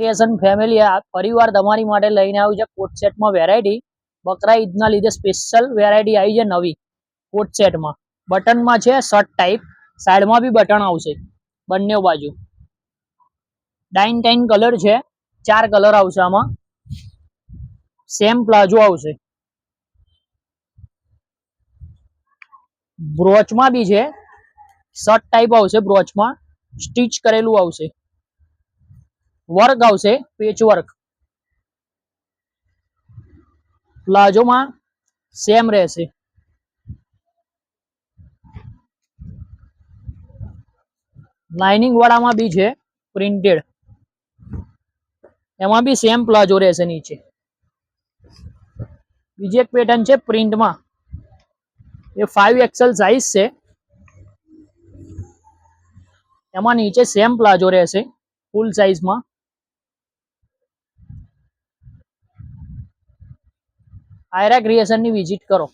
Creation family પરિવાર તમારી માટે લઈને આવ્યું છે કોટ સેટમાં વેરાયટી. બકરા ઈદના લીધે સ્પેશિયલ વેરાયટી આવી છે નવી કોટ સેટમાં. બટનમાં છે શર્ટ ટાઈપ, સાઈડમાં બી બટન આવશે બંને બાજુ. ડાઇન કલર છે, 4 કલર આવશે આમાં. સેમ પ્લાઝો આવશે. બ્રોચમાં બી છે, શર્ટ ટાઈપ આવશે, બ્રોચમાં સ્ટીચ કરેલું આવશે, વર્ક આવશે, પેચ વર્ક. પ્લાઝોમાં સેમ રહેશે. લાઇનિંગ વાળામાં બી છે પ્રિન્ટેડ, એમાં બી સેમ પ્લાઝો રહેશે નીચે. બીજી એક પેટર્ન છે પ્રિન્ટમાં, એ 5XL સાઈઝ છે. એમાં નીચે સેમ પ્લાઝો રહેશે ફૂલ સાઈઝમાં. આયરા ક્રિએશનની વિઝિટ કરો.